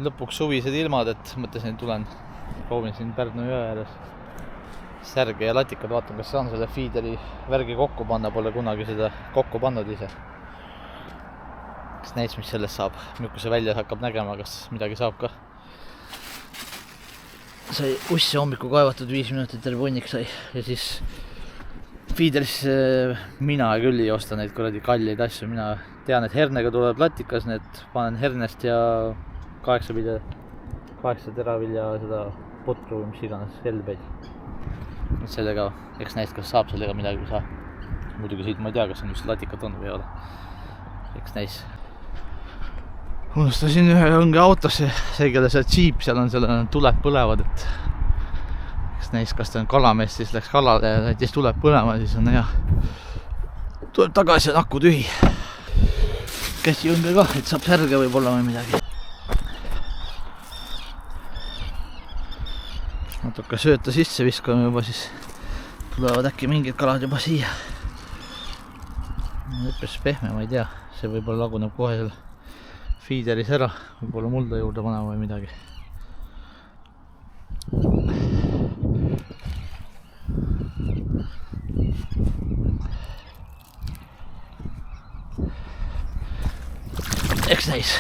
lõpuks suvised ilmad, et mõtlesin, et tulen proovin siin Pärnu jõe ääres särge ja latikad, vaatan, kas saan selle feederi värgi kokku panna, pole kunagi seda kokku pannud ise. Kas näis, mis sellest saab, milline see välja hakkab nägema, kas midagi saab ka. Sai ussi hommiku kaevatud 5 minutit telefooniks sai ja siis feederis mina küll ei osta neid kuradi kalleid asju, mina tean, et hernega tuleb latikas, need panen hernest ja 8 teravilja seda putru, mis iganes, helbeid. Sellega, eks näist, kas saab sellega midagi või saa. Muidugi siit ma ei tea, kas on just latikat on või ei ole. Eks näis. Unustasin ühe õnge autosse, see, kelle see džiip seal on, seal tuleb põlevad, et eks näis, kas ta on kalamees, siis läks kalale ja siis tuleb põlema, siis on hea. Tuleb tagasi ja nakku tühi. Käsi õnge ka, et saab särge võib-olla või midagi. Natuke sööta sisse viskame juba, siis tulevad äkki mingid kalad juba siia. Lõppes pehme, ma ei tea, see võib-olla laguneb kohe seal feederis ära, võib-olla mulda juurde panema või midagi. Eks näis.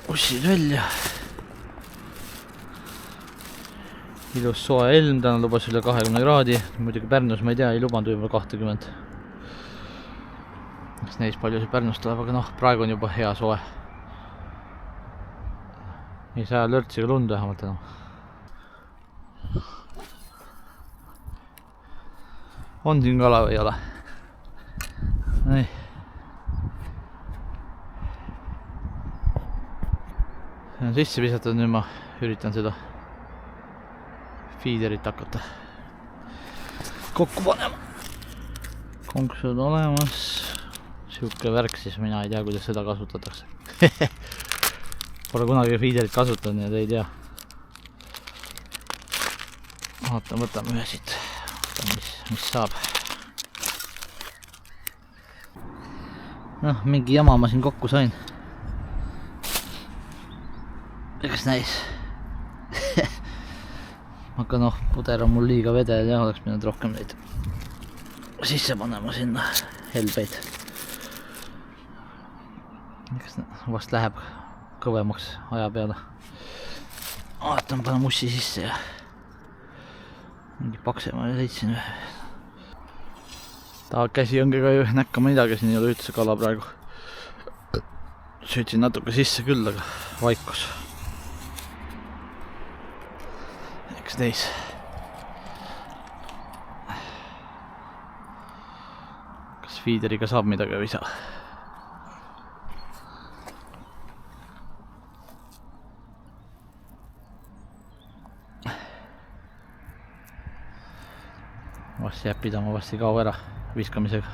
Ussid välja. Ilus soe ilm, täna lubas üle 20 kraadi, muidugi Pärnus ma ei tea, ei lubanud juba 20. Eks näis palju see Pärnust tuleb, aga noh, praegu on juba hea soe. Ei saa lörtsiga lund vähemalt enam. On siin kala või ei ole? Nii. See on sisse visatud, nüüd ma üritan seda feederit hakata kokku panema. Konksud olemas. Siuke värk, siis mina ei tea, kuidas seda kasutatakse. Pole kunagi feederit kasutanud, nii et ei tea. Vaatan, võtame ühe siit. Vaatan, mis saab. Noh, mingi jama ma siin kokku sain. Eks näis. Aga noh, puder on mul liiga vedel ja oleks pidanud rohkem neid sisse panema sinna helbeid. Eks vast läheb kõvemaks aja peale. Vaatan, panen mussi sisse ja mingi paksema leidsin. Tahab käsi õngega ju näkkama midagi, siin ei ole üldse kala praegu. Söötsin natuke sisse küll, aga vaikus. Eks neis. Kas feederiga saab midagi või ei saa? Vast jääb pidama, vast ei kao ära viskamisega.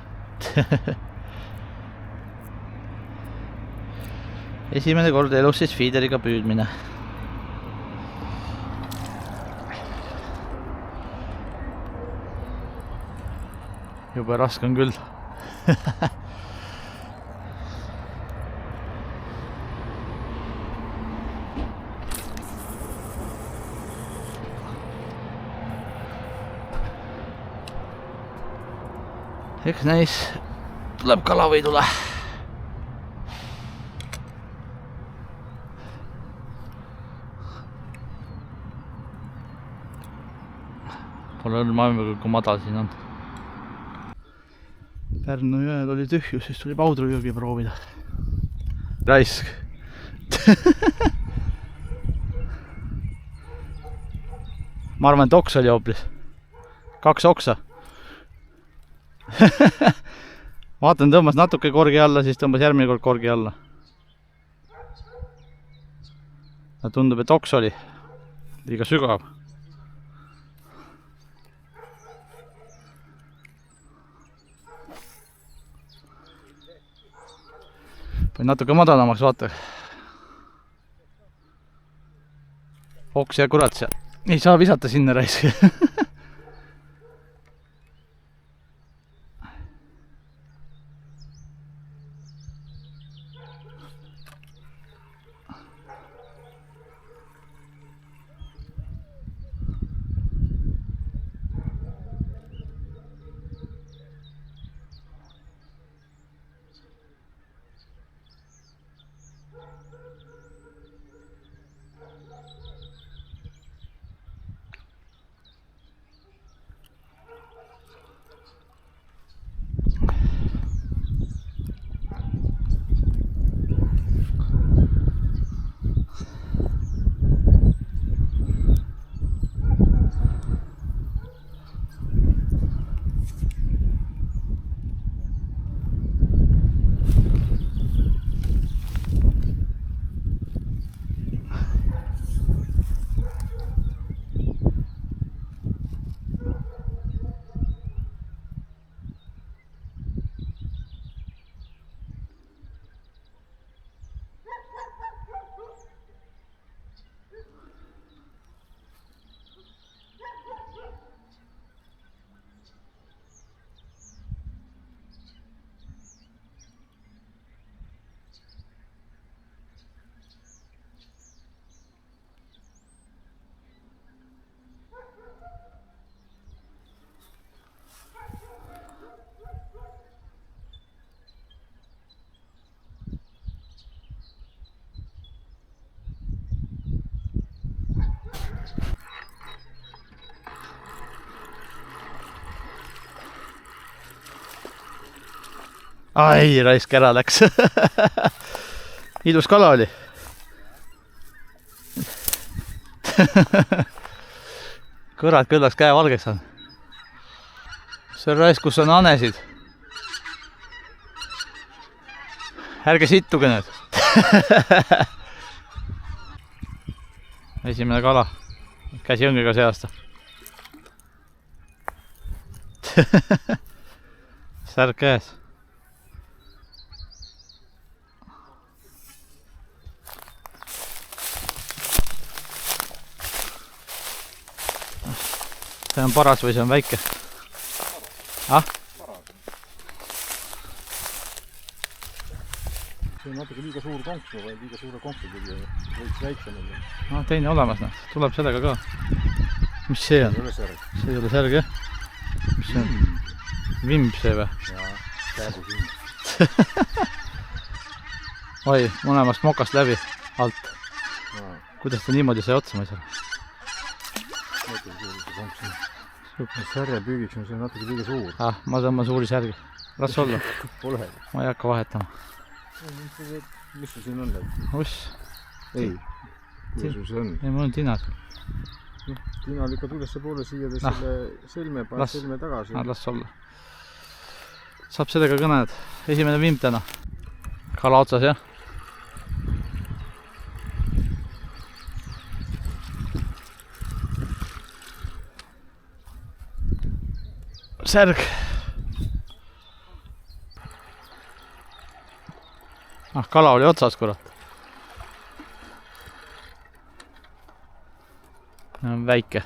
Esimene kord elus siis feederiga püüdmine. Juba raske on küll. Eks näis, tuleb kala või ei tule. Pole õrma aimugi, kui madal siin on. Pärnu jõel oli tühjus, siis tuli Paudru jõgi proovida. Raisk. Ma arvan, et oks oli hoopis. 2 oksa. Vaatan, tõmbas natuke korgi alla, siis tõmbas järgmine kord korgi alla. Tundub, et oks oli liiga sügav. Või natuke madalamaks, vaata. Oks ja kurat seal. Ei saa visata sinna raisk. Ai, raisk ära läks. Ilus kala oli. Kõrad kõllaks käe valgeks on. See on raisk, kus on anesid. Ärge sittuge nüüd. Esimene kala. Käsi õngega see aasta. Särk käes. See on paras või see on väike? Ah? See on natuke liiga suur konks või liiga suure konksi tuli. Võiks väiksem olla. No, teine olemas, noh. Tuleb sellega ka. Mis see on? See ei ole särg, jah? Mis see on? Vimb see või? Jaa, käebu vimb. Oi, mõlemast mokast läbi alt. Kuidas ta niimoodi sai otsa, ma ei saa? Särje püügiks on see natuke liiga suur. Ah, ma tõmban suuri särgi. Las olla. Pole. Ma ei hakka vahetama. Mis sul siin on? Uss. Ei. Kuidas sul see on? Ei, mul on tinad. Tina lükkad ülesse poole siia selle sõlme, paned sõlme tagasi. Las olla. Saab sellega kõned. Esimene vimb täna. Kala otsas, jah? Särg. Ah, kala oli otsas, kurat. Väike.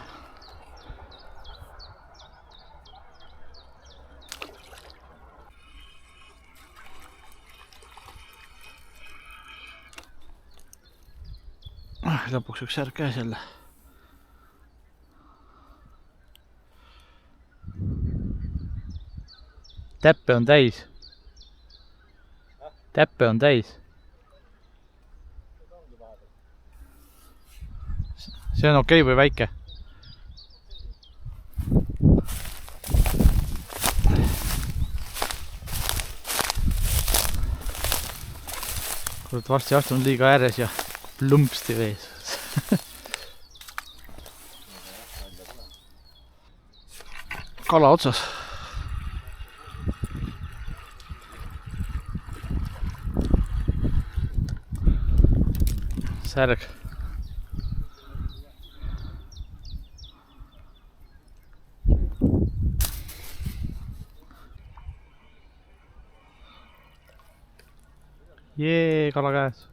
Lõpuks üks särg käes jälle. Täppe on täis. Täppe on täis. See on okei või väike? Kurat, varsti astun liiga ääres ja plumpsti vees. Kala otsas. Särg. Jee, kala käes.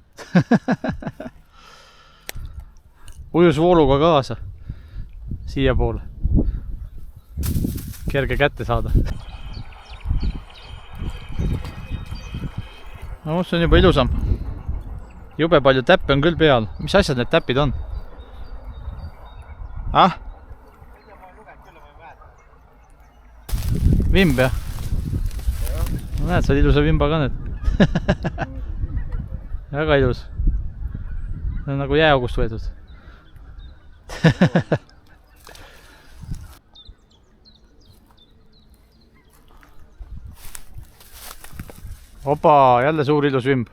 Ujus vooluga kaasa. Siia poole. Kerge kätte saada. No, see on juba ilusam. Jube palju täppe on küll peal. Mis asjad need täpid on? Ah? Vimb, jah? No, näed, sa oled ilusa vimba ka nüüd. Väga ilus. See on nagu jääaugust võetud. Opa, jälle suur ilus vimb.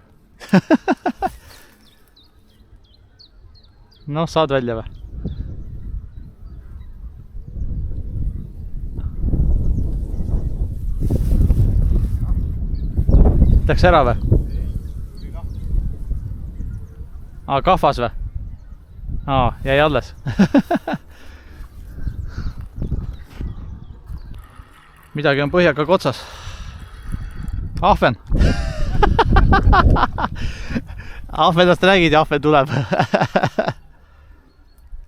Noh, saad välja või? Läks ära või? Kahvas või? Jäi alles. Midagi on põhjakaga otsas. Ahven. Ahvenast räägid ja ahven tuleb.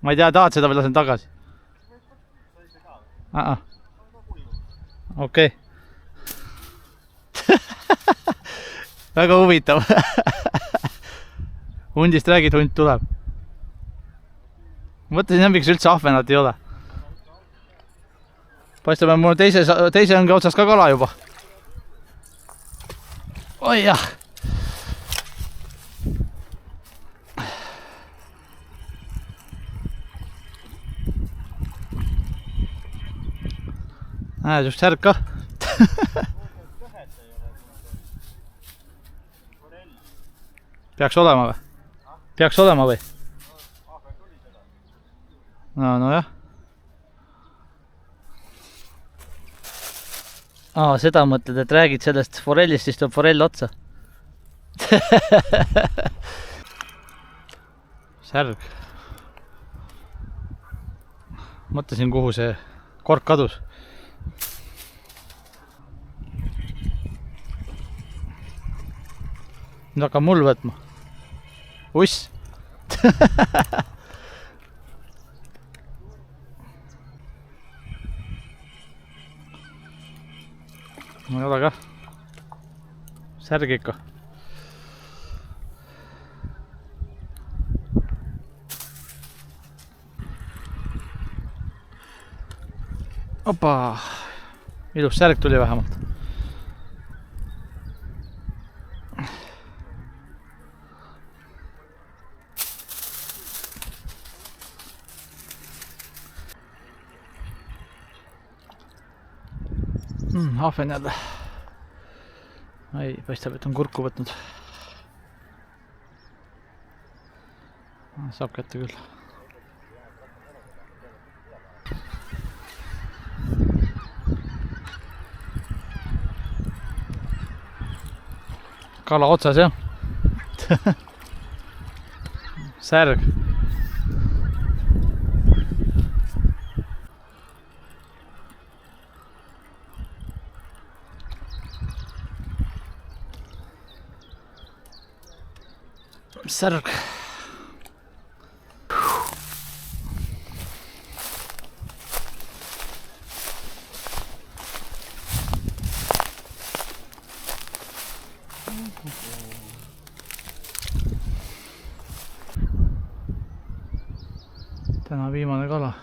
Ma ei tea, tahad seda või lasen tagasi? Okei. Väga huvitav. Hundist räägid, hund tuleb. Mõtlesin, miks üldse ahvenat ei ole. Paistab, et mul teise õnge otsas ka kala juba. Oi jah. Näed, üks särk ka. Peaks olema või? Peaks olema või? No jah. Seda mõtled, et räägid sellest forellist, siis tuleb forell otsa. Särg. Mõtlesin, kuhu see kork kadus. Nüüd hakkab mul võtma. Uss. No ei ole ka. Särg ikka. Opa. Ilus särg tuli vähemalt. Ahven jälle. Ei, paistab, et on kurku võtnud. Saab kätte küll. Kala otsas, jah. Särg. Särg. Täna viimane kala.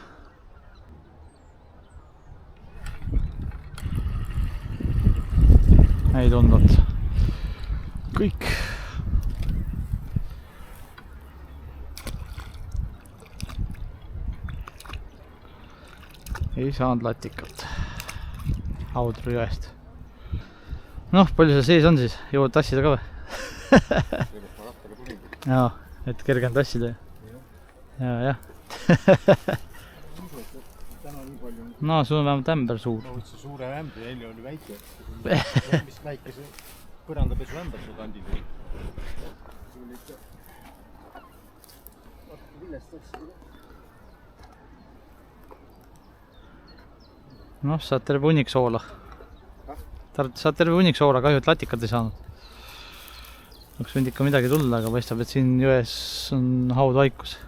Ei tundnud. Kõik. Ei saanud latikat. Haudru jõest. Noh, palju see sees on siis? Jõuad tassida ka või? Jaa, et kergem tassida. Jah. No, sul on vähemalt ämber suur. Ma võtsin suure ämbri, eile oli väike. Mis väikese põrandapesu ämber su kandil oli. See oli ikka... Millest tassida? Noh, saad terve hunnik soola. Saad terve hunnik soola, kahju, et latikat ei saanud. Oleks võinud ikka midagi tulla, aga paistab, et siin jões on haud vaikus.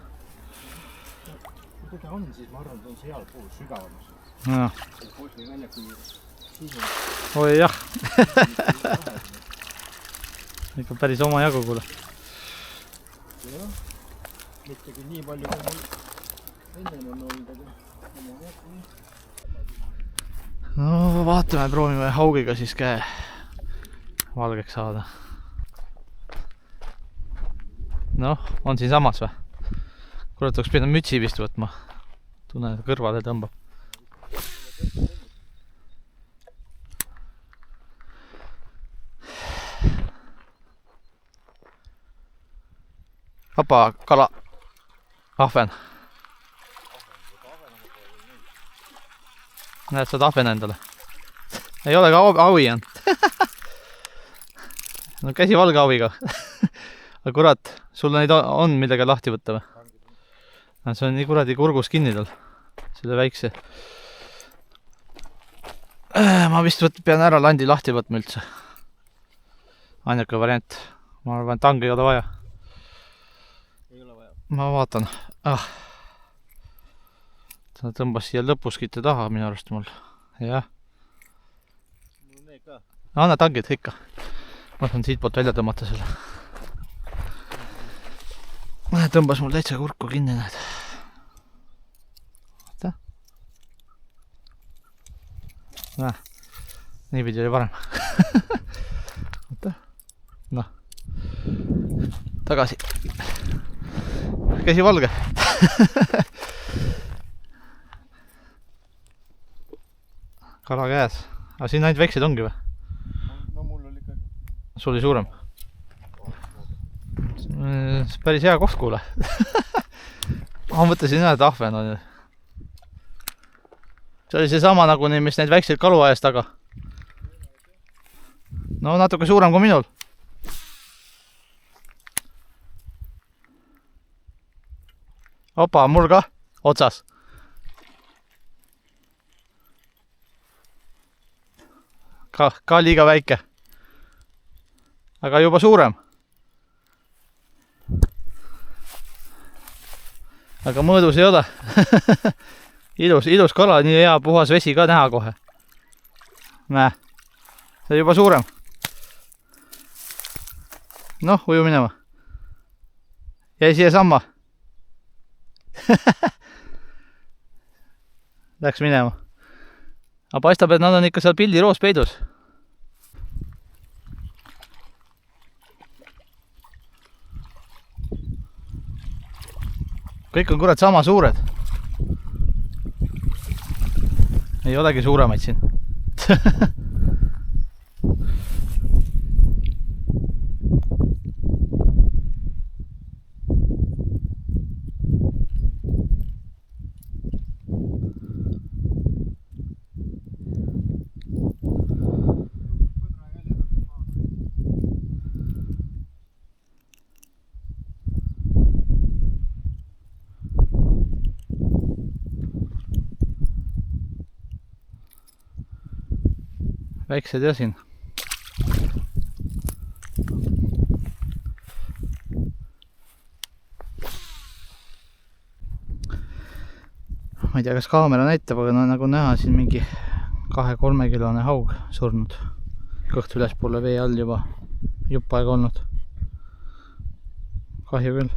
Kui ta on, siis ma arvan, et on seal pool sügavamas. No. See Posni väljaku siin Oi jah. Ikka päris oma jagu, kuule. Jah, mitte küll nii palju, kui mul ennem on olnud, aga oma jagu. No vaatame, proovime haugiga siis käe valgeks saada. Noh, on siin samas või? Kurat, oleks pidanud mütsi vist võtma. Tunnen, et kõrvale tõmbab. Opa, kala. Ahven. Näed, saad ahven endale. Ei ole ka avi on. No käsi valge aviga. Aga kurat, sul neid on millega lahti võtta või? See on nii kuradi kurgus kinni tal. Selle väikse. Ma vist pean ära landi lahti võtma üldse. Ainuke variant. Ma arvan, et tangi ei ole vaja. Ei ole vaja. Ma vaatan. Ta tõmbas siia lõpuskitte taha minu arust mul. Jah. Mul on need ka. Anna tangid ikka. Ma saan siit poolt välja tõmmata selle. Tõmbas mul täitsa kurku kinni need. Oota. Nii pidi oli parem. Oota. Noh. Tagasi. Käsi valge. Kala käes. Aga siin ainult väiksed ongi või? No mul oli ka... Sul oli suurem? Päris hea koht, kuule. Ma mõtlesin jah, et ahven on. See oli see sama nagu nii, mis neid väikseid kalu ajas taga. No natuke suurem kui minul. Opa, mul ka otsas. Ka liiga väike. Aga juba suurem. Aga mõõdus ei ole. ilus kala, nii hea puhas vesi ka näha kohe. Näe, see on juba suurem. Noh, uju minema. Jäi siia samma. Läks minema. Aga paistab, et nad on ikka seal pildiroos peidus. Kõik on kurat sama suured. Ei olegi suuremaid siin. Väiksed ja siin. Ma ei tea, kas kaamera näitab, aga nagu näha siin mingi 2-3 kilone haug surnud. Kõht ülespoole vee all juba jupp aega olnud. Kahju küll.